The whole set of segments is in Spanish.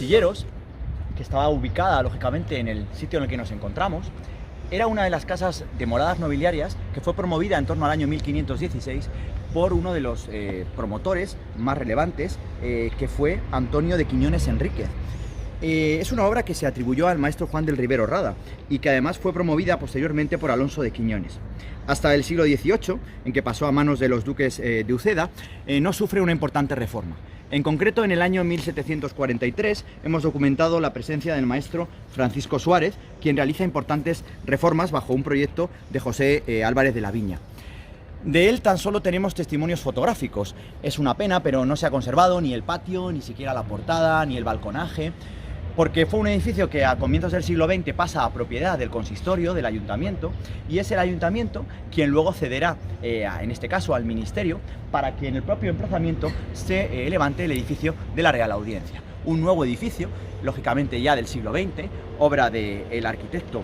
Silleros, que estaba ubicada lógicamente en el sitio en el que nos encontramos, era una de las casas de moradas nobiliarias que fue promovida en torno al año 1516 por uno de los promotores más relevantes, que fue Antonio de Quiñones Enríquez. Es una obra que se atribuyó al maestro Juan del Ribero Rada y que además fue promovida posteriormente por Alonso de Quiñones. Hasta el siglo XVIII, en que pasó a manos de los duques de Uceda, no sufre una importante reforma. En concreto, en el año 1743 hemos documentado la presencia del maestro Francisco Suárez, quien realiza importantes reformas bajo un proyecto de José Álvarez de la Viña. De él tan solo tenemos testimonios fotográficos. Es una pena, pero no se ha conservado ni el patio, ni siquiera la portada, ni el balconaje, porque fue un edificio que a comienzos del siglo XX pasa a propiedad del consistorio, del ayuntamiento, y es el ayuntamiento quien luego cederá, en este caso al ministerio, para que en el propio emplazamiento se levante el edificio de la Real Audiencia. Un nuevo edificio, lógicamente ya del siglo XX, obra del arquitecto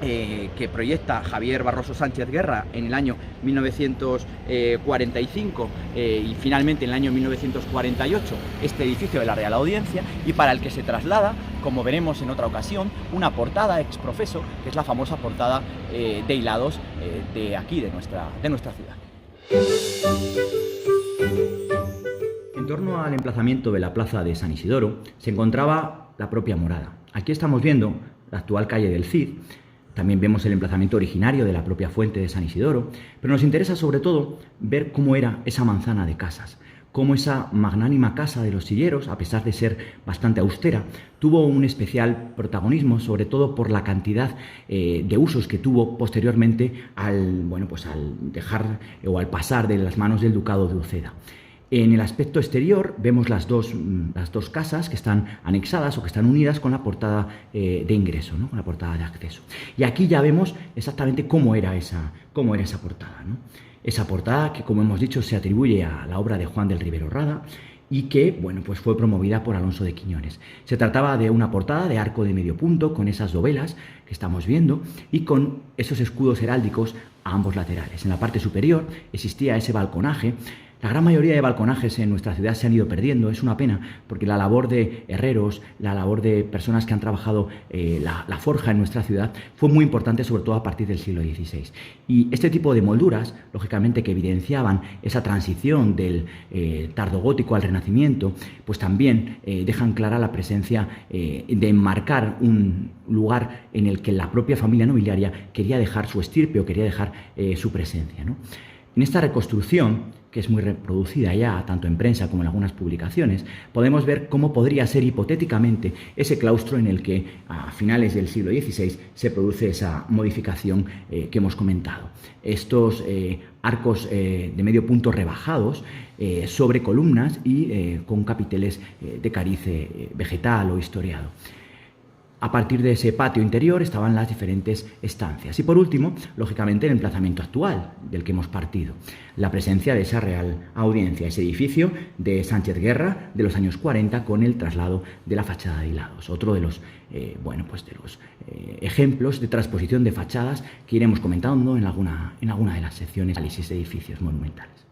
que proyecta Javier Barroso Sánchez Guerra en el año 1945 y finalmente en el año 1948 este edificio de la Real Audiencia, y para el que se traslada, como veremos en otra ocasión, una portada ex profeso, que es la famosa portada de hilados de aquí, de nuestra ciudad. En torno al emplazamiento de la plaza de San Isidoro se encontraba la propia morada. Aquí estamos viendo la actual calle del Cid. También vemos el emplazamiento originario de la propia fuente de San Isidoro, pero nos interesa sobre todo ver cómo era esa manzana de casas, cómo esa magnánima casa de los Silleros, a pesar de ser bastante austera, tuvo un especial protagonismo, sobre todo por la cantidad de usos que tuvo posteriormente al dejar o al pasar de las manos del Ducado de Uceda. En el aspecto exterior vemos las dos casas que están anexadas o que están unidas con la portada de ingreso, ¿no? Con la portada de acceso. Y aquí ya vemos exactamente cómo era esa portada, ¿no? Esa portada que, como hemos dicho, se atribuye a la obra de Juan del Ribero Rada y que fue promovida por Alonso de Quiñones. Se trataba de una portada de arco de medio punto con esas dovelas que estamos viendo y con esos escudos heráldicos a ambos laterales. En la parte superior existía ese balconaje. La gran mayoría de balconajes en nuestra ciudad se han ido perdiendo. Es una pena, porque la labor de herreros, la labor de personas que han trabajado la forja en nuestra ciudad fue muy importante, sobre todo a partir del siglo XVI. Y este tipo de molduras, lógicamente, que evidenciaban esa transición del tardogótico al renacimiento, pues también dejan clara la presencia de enmarcar un lugar en el que la propia familia nobiliaria quería dejar su estirpe o quería dejar su presencia, ¿no? En esta reconstrucción, que es muy reproducida ya tanto en prensa como en algunas publicaciones, podemos ver cómo podría ser hipotéticamente ese claustro en el que a finales del siglo XVI se produce esa modificación que hemos comentado. Estos arcos de medio punto rebajados sobre columnas y con capiteles de carice vegetal o historiado. A partir de ese patio interior estaban las diferentes estancias. Y por último, lógicamente, el emplazamiento actual del que hemos partido. La presencia de esa Real Audiencia, ese edificio de Sánchez Guerra de los años 40 con el traslado de la fachada de hilados. Otro de los, ejemplos de transposición de fachadas que iremos comentando en alguna de las secciones de análisis de edificios monumentales.